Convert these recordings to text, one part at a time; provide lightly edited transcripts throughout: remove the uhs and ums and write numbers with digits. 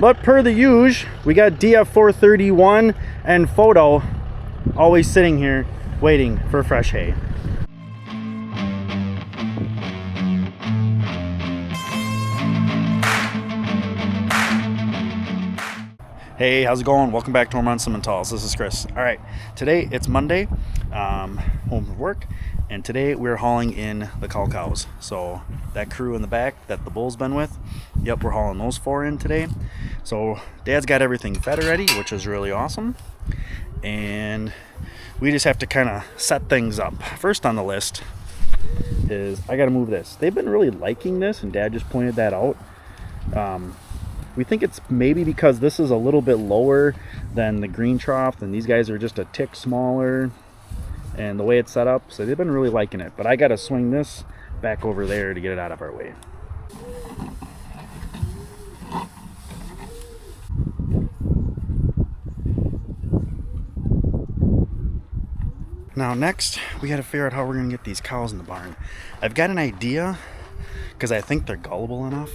But per the usual, we got DF431 and Photo always sitting here waiting for fresh hay. Hey, how's it going? Welcome back to Ohrmundt Simmentals. This is Chris. All right, today it's Monday, home from work, and today we're hauling in the cull cows. So that crew in the back that the bull's been with, yep, we're hauling those 4 in today. So Dad's got everything fed already, which is really awesome, and we just have to kind of set things up. First on the list is I got to move this. They've been really liking this, and Dad just pointed that out. We think it's maybe because this is a little bit lower than the green trough, and these guys are just a tick smaller, and the way it's set up, so they've been really liking it. But I got to swing this back over there to get it out of our way. Now next, we got to figure out how we're going to get these cows in the barn. I've got an idea, because I think they're gullible enough.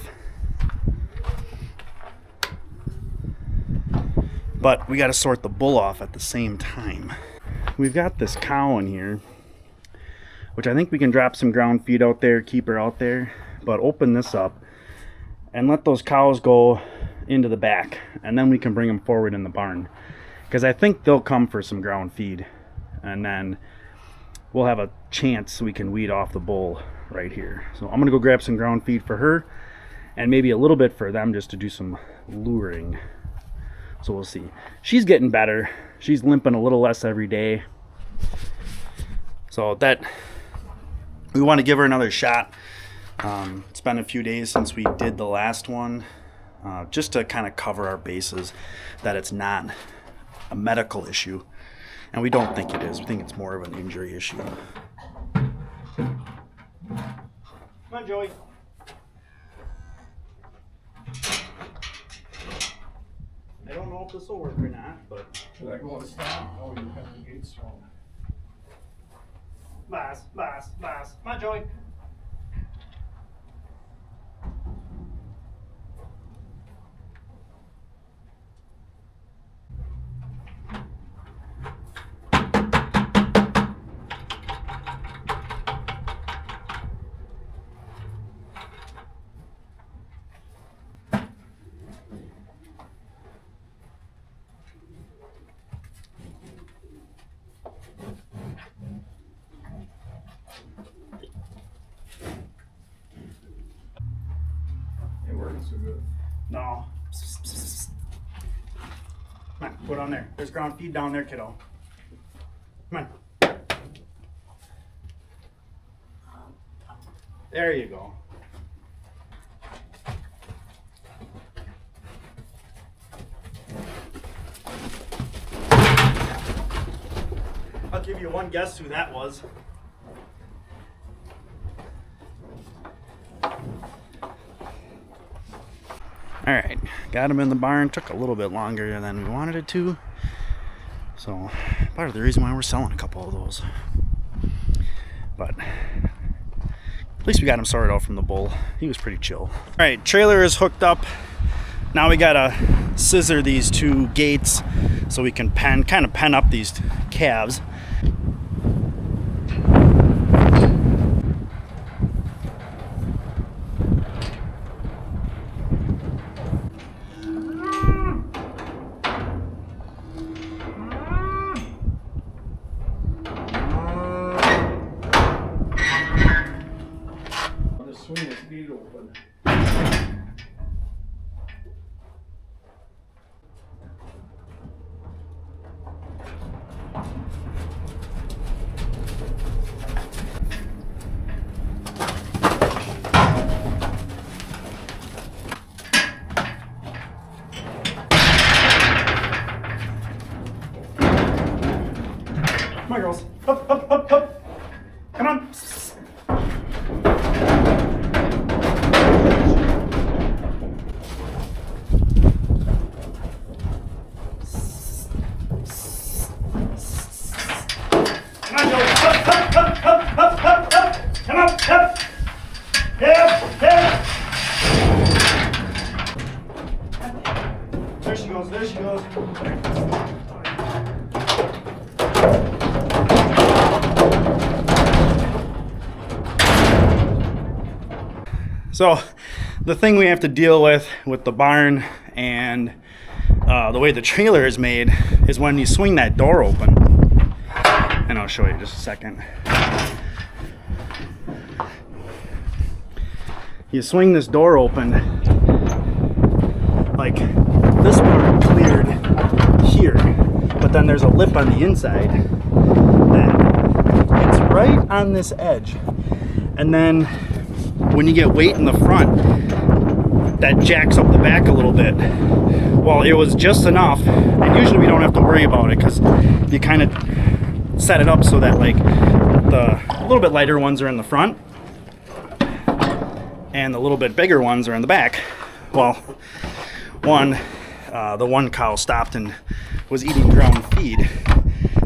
But we got to sort the bull off at the same time. We've got this cow in here, which I think we can drop some ground feed out there, keep her out there, but open this up and let those cows go into the back, and then we can bring them forward in the barn, because I think they'll come for some ground feed, and then we'll have a chance we can weed off the bull right here. So I'm gonna go grab some ground feed for her, and maybe a little bit for them just to do some luring. So we'll see. She's getting better. She's limping a little less every day. So that we want to give her another shot. It's been a few days since we did the last one, just to kind of cover our bases that it's not a medical issue. And we don't think it is. We think it's more of an injury issue. Come on, Joey. I don't know if this will work or not, but... Should I go outside? Oh, you have the gates swung. Come on, Joey. So good. No. Come on, put on there. There's ground feed down there, kiddo. Come on. There you go. I'll give you one guess who that was. All right, got him in the barn. Took a little bit longer than we wanted it to. So part of the reason why we're selling a couple of those. But at least we got him sorted out from the bull. He was pretty chill. All right, trailer is hooked up. Now we gotta scissor these 2 gates so we can kind of pen up these calves. Swing this gate open. Come on, girls. Up, up, up, up. Come on. So the thing we have to deal with the barn and the way the trailer is made is when you swing that door open, and I'll show you in just a second. You swing this door open, like this part cleared here, but then there's a lip on the inside that it's right on this edge, and then when you get weight in the front, that jacks up the back a little bit. Well, it was just enough, and usually we don't have to worry about it because you kind of set it up so that like the little bit lighter ones are in the front and the little bit bigger ones are in the back. Well, the one cow stopped and was eating ground feed,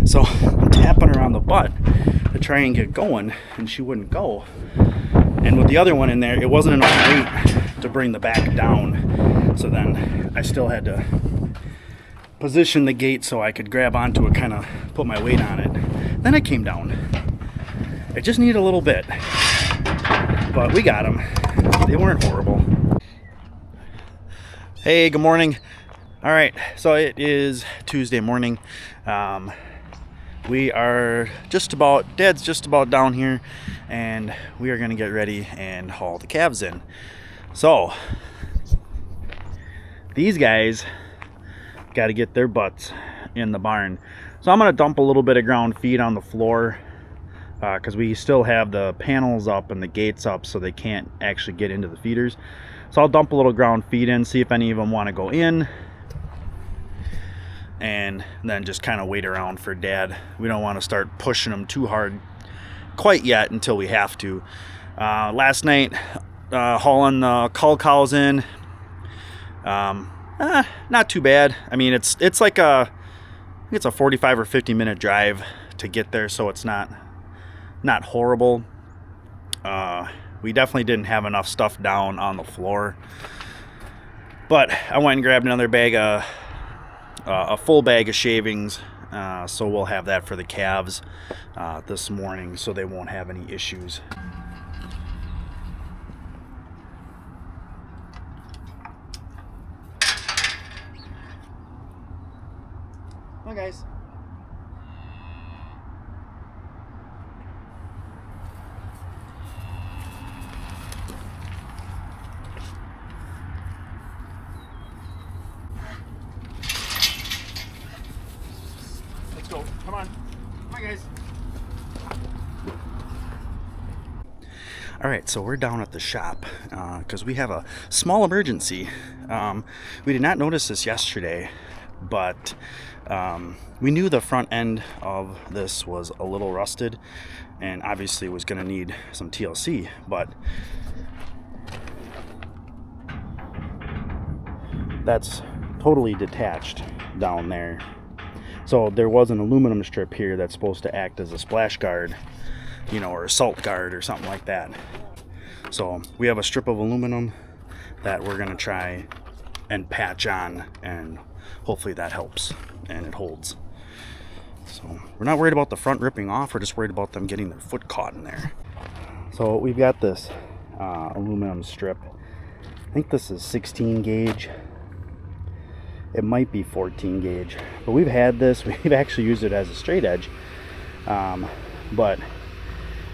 so I'm tapping her on the butt to try and get going, and she wouldn't go. And with the other one in there, it wasn't enough weight to bring the back down. So then I still had to position the gate so I could grab onto it, kind of put my weight on it. Then it came down. It just needed a little bit, but we got them. They weren't horrible. Hey, good morning. All right, so it is Tuesday morning. We are Dad's just about down here, and we are gonna get ready and haul the calves in. So these guys got to get their butts in the barn. So I'm gonna dump a little bit of ground feed on the floor because we still have the panels up and the gates up, so they can't actually get into the feeders. So I'll dump a little ground feed in, see if any of them want to go in, and then just kind of wait around for Dad. We don't want to start pushing them too hard quite yet until we have to. Last night, hauling the cull cows in, not too bad. I mean, it's like I think it's a 45 or 50 minute drive to get there, so it's not horrible. We definitely didn't have enough stuff down on the floor, but I went and grabbed another bag of a full bag of shavings, so we'll have that for the calves this morning, so they won't have any issues. Hi guys. Let's go. Come on. Hi guys. All right, so we're down at the shop because we have a small emergency. We did not notice this yesterday, but we knew the front end of this was a little rusted and obviously was going to need some TLC, but that's totally detached down there. So there was an aluminum strip here that's supposed to act as a splash guard, or a salt guard or something like that. So we have a strip of aluminum that we're going to try and patch on, and hopefully that helps and it holds. So we're not worried about the front ripping off, we're just worried about them getting their foot caught in there. So we've got this aluminum strip. I think this is 16 gauge. It might be 14 gauge, but we've had this. We've actually used it as a straight edge, but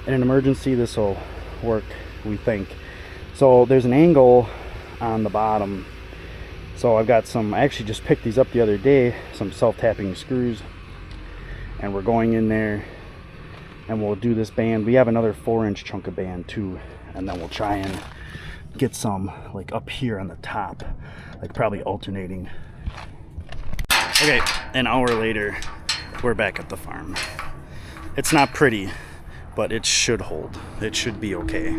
in an emergency this will work, we think. So there's an angle on the bottom. So I've got I actually just picked these up the other day, some self-tapping screws, and we're going in there and we'll do this band. We have another 4-inch chunk of band too, and then we'll try and get some like up here on the top, like probably alternating. Okay, an hour later, we're back at the farm. It's not pretty, but it should hold. It should be okay.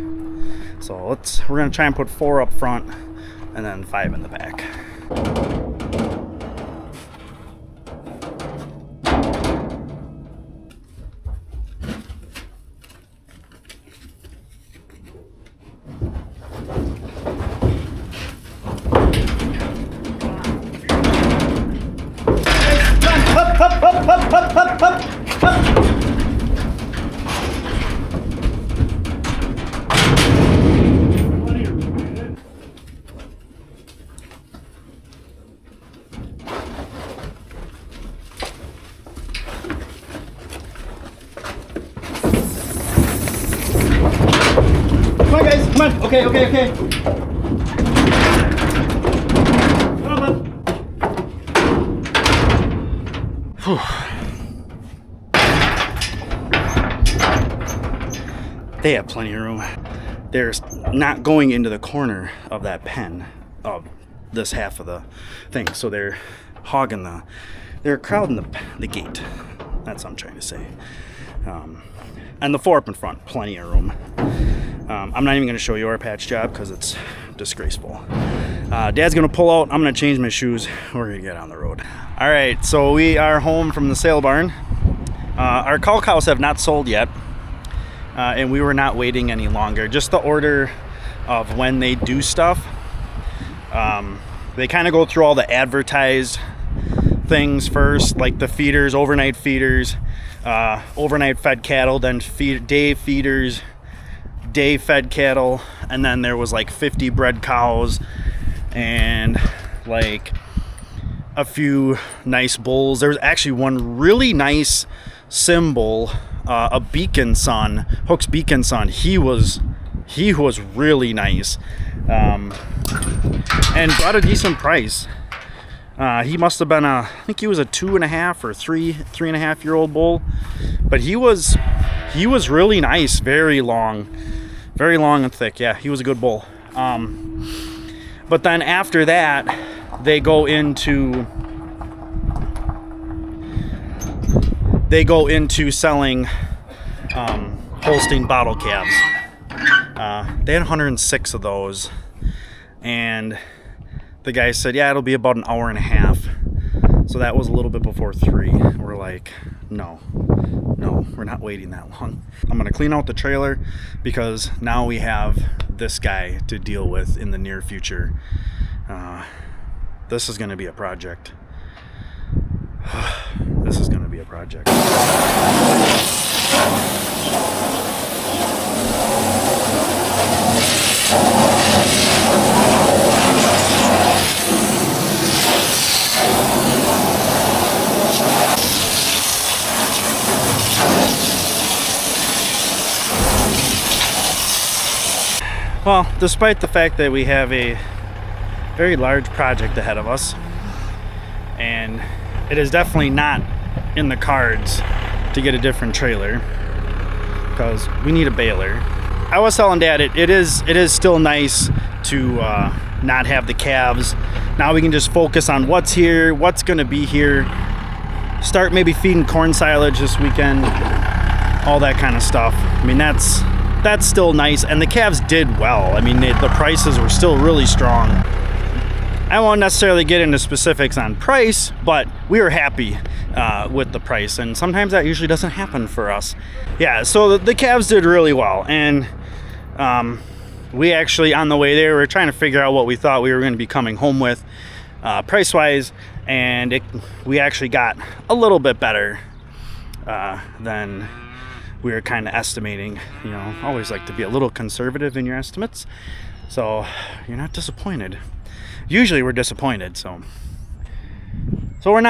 So we're gonna try and put 4 up front and then 5 in the back. Come on. Okay, okay, okay. Come on, bud. Whew. They have plenty of room. They're not going into the corner of that pen of this half of the thing, so they're hogging they're crowding the gate. That's what I'm trying to say. And the 4 up in front, plenty of room. I'm not even going to show you our patch job because it's disgraceful. Dad's going to pull out. I'm going to change my shoes. We're going to get on the road. All right, so we are home from the sale barn. Our cull cows have not sold yet, and we were not waiting any longer. Just the order of when they do stuff. They kind of go through all the advertised things first, like the feeders, overnight feeders, overnight fed cattle, then day feeders, day fed cattle, and then there was like 50 bred cows and like a few nice bulls. There was actually one really nice symbol, a beacon son, Hook's beacon son. He was really nice, and brought a decent price. He must have been I think he was a 2.5 or 3.5 year old bull, but he was really nice, very long and thick. Yeah, he was a good bull. But then after that, they go into selling Holstein bottle calves. They had 106 of those, and the guy said, yeah, it'll be about an hour and a half. So that was a little bit before 3. We're like, no, we're not waiting that long. I'm gonna clean out the trailer because now we have this guy to deal with in the near future. This is gonna be a project. This is gonna be a project. Well, despite the fact that we have a very large project ahead of us, and it is definitely not in the cards to get a different trailer because we need a baler. I was telling Dad it is still nice to not have the calves. Now we can just focus on what's here, what's going to be here. Start maybe feeding corn silage this weekend, all that kind of stuff. I mean, that's still nice, and the calves did well. I mean, the prices were still really strong. I won't necessarily get into specifics on price, but we were happy with the price, and sometimes that usually doesn't happen for us. Yeah, so the calves did really well, and we actually, on the way there, we were trying to figure out what we thought we were going to be coming home with price-wise, and we actually got a little bit better than we were kind of estimating. You know, always like to be a little conservative in your estimates, so you're not disappointed. Usually we're disappointed, so we're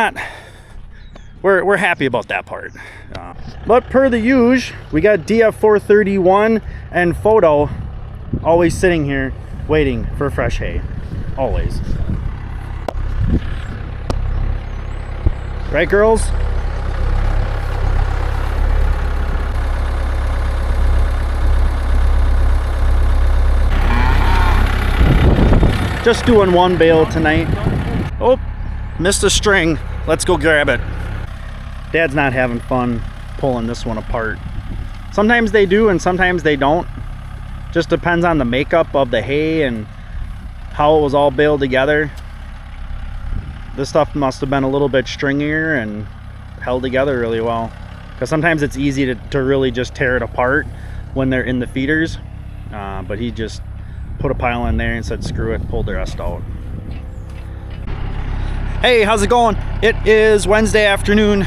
happy about that part. But per the usual, we got DF431 and Photo always sitting here waiting for fresh hay, always. Right, girls? Just doing one bale tonight. Oh, missed a string. Let's go grab it. Dad's not having fun pulling this one apart. Sometimes they do and sometimes they don't. Just depends on the makeup of the hay and how it was all baled together. This stuff must have been a little bit stringier and held together really well. Because sometimes it's easy to really just tear it apart when they're in the feeders. But he just put a pile in there and said screw it, pulled the rest out. Hey, how's it going? It is Wednesday afternoon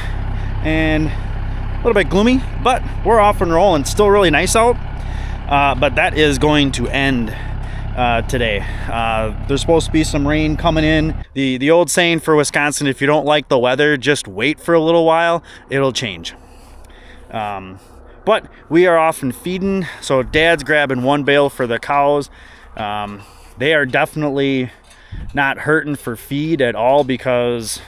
and a little bit gloomy, but we're off and rolling. Still really nice out, but that is going to end today. There's supposed to be some rain coming in. The old saying for Wisconsin, if you don't like the weather, just wait for a little while, it'll change. But But we are off and feeding, so Dad's grabbing one bale for the cows. They are definitely not hurting for feed at all because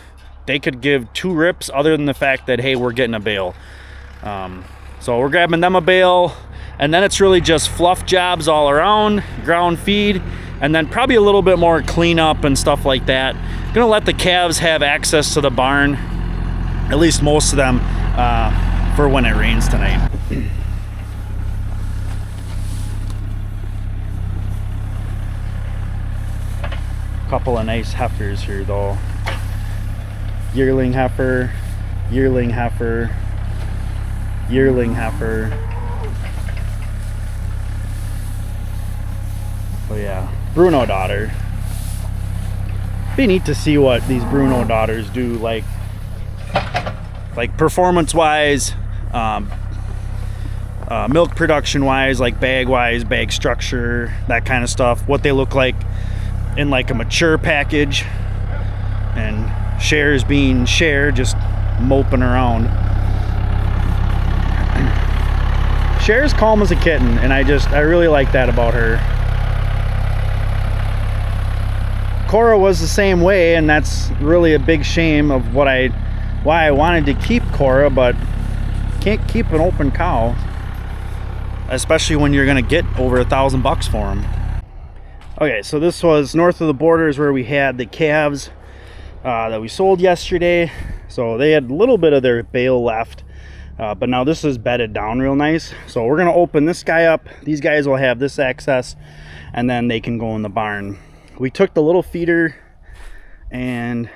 they could give 2 rips other than the fact that, hey, we're getting a bale. So we're grabbing them a bale, and then it's really just fluff jobs all around, ground feed, and then probably a little bit more cleanup and stuff like that. Gonna let the calves have access to the barn, at least most of them, for when it rains tonight. Couple of nice heifers here though. Yearling heifer, yearling heifer, yearling heifer. Oh yeah, Bruno daughter. Be neat to see what these Bruno daughters do, like performance wise, milk production wise, like bag wise, bag structure, that kind of stuff. What they look like in like a mature package, and shares being shared, just moping around. Cher's calm as a kitten, and I really like that about her. Cora was the same way, and that's really a big shame of why I wanted to keep Cora, but can't keep an open cow, especially when you're gonna get over $1,000 for them. Okay, so this was north of the borders where we had the calves that we sold yesterday. So they had a little bit of their bale left, but now this is bedded down real nice. So we're gonna open this guy up. These guys will have this access, and then they can go in the barn. We took the little feeder and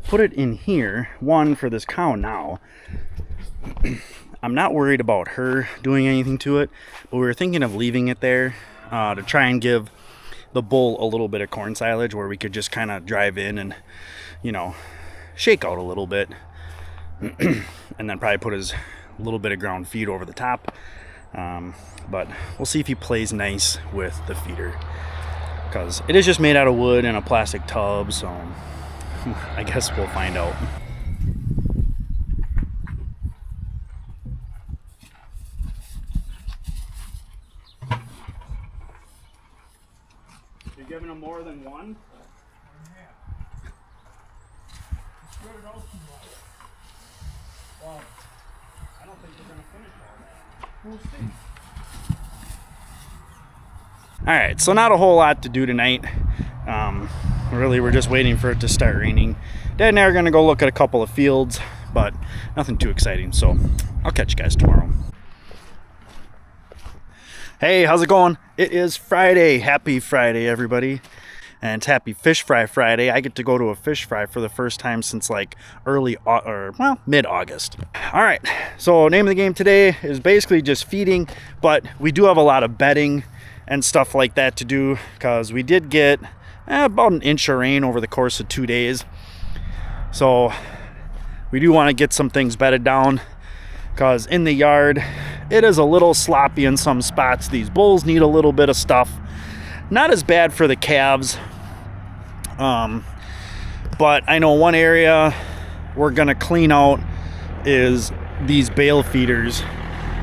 put it in here, one for this cow now. I'm not worried about her doing anything to it, but we were thinking of leaving it there to try and give the bull a little bit of corn silage where we could just kind of drive in and, you know, shake out a little bit and then probably put his little bit of ground feed over the top. But we'll see if he plays nice with the feeder, because it is just made out of wood and a plastic tub, so I guess we'll find out. You're giving them more than one? Yeah. Spread it out too much. Well, I don't think we're going to finish all that. We'll see. Alright, so not a whole lot to do tonight. Really, we're just waiting for it to start raining. Dad and I are going to go look at a couple of fields, but nothing too exciting, so I'll catch you guys tomorrow. Hey, how's it going? It is Friday. Happy Friday, everybody. And it's Happy Fish Fry Friday. I get to go to a fish fry for the first time since like mid-August. All right, so name of the game today is basically just feeding, but we do have a lot of bedding and stuff like that to do, because we did get about an inch of rain over the course of 2 days. So we do want to get some things bedded down, because in the yard it is a little sloppy in some spots. These bulls need a little bit of stuff. Not as bad for the calves, but I know one area we're gonna clean out is these bale feeders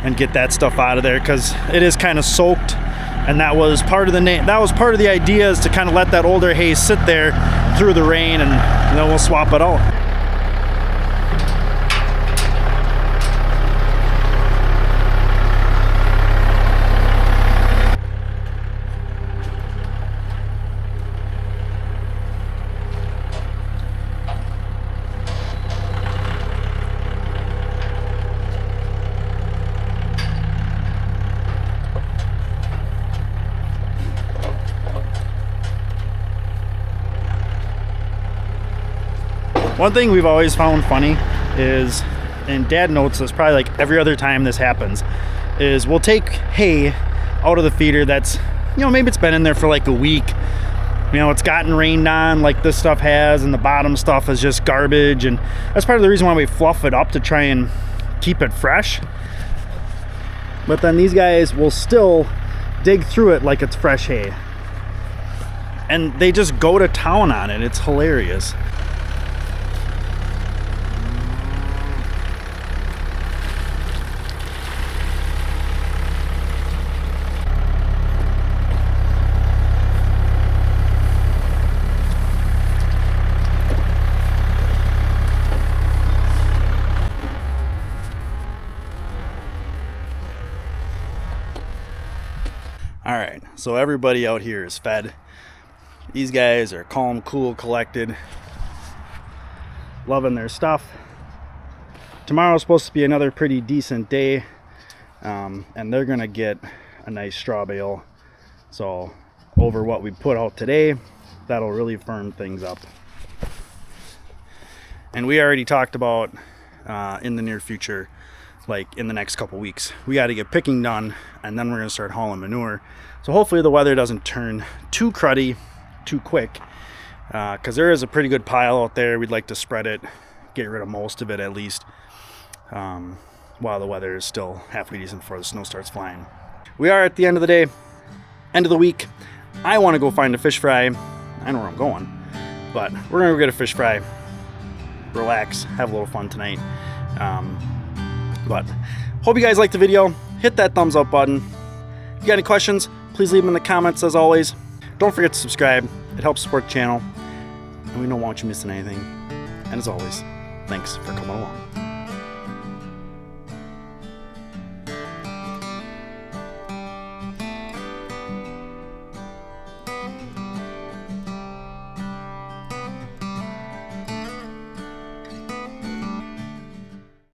and get that stuff out of there, because it is kind of soaked. And that was part of the idea, is to kind of let that older hay sit there through the rain, and then we'll swap it out. One thing we've always found funny is, and Dad notes this probably like every other time this happens, is we'll take hay out of the feeder that's, you know, maybe it's been in there for like a week. You know, it's gotten rained on like this stuff has, and the bottom stuff is just garbage, and that's part of the reason why we fluff it up, to try and keep it fresh. But then these guys will still dig through it like it's fresh hay, and they just go to town on it. It's hilarious. All right, so everybody out here is fed. These guys are calm, cool, collected, loving their stuff. Tomorrow's supposed to be another pretty decent day, and they're gonna get a nice straw bale. So over what we put out today, that'll really firm things up. And we already talked about in the near future, like in the next couple weeks, we got to get picking done, and then we're gonna start hauling manure. So hopefully the weather doesn't turn too cruddy too quick, because there is a pretty good pile out there. We'd like to spread it, get rid of most of it at least, while the weather is still halfway decent before the snow starts flying. We are at the end of the day, end of the week. I want to go find a fish fry. I know where I'm going, but we're gonna go get a fish fry, relax, have a little fun tonight. But hope you guys liked the video. Hit that thumbs up button. If you got any questions, please leave them in the comments as always. Don't forget to subscribe. It helps support the channel, and we don't want you missing anything. And as always, thanks for coming along.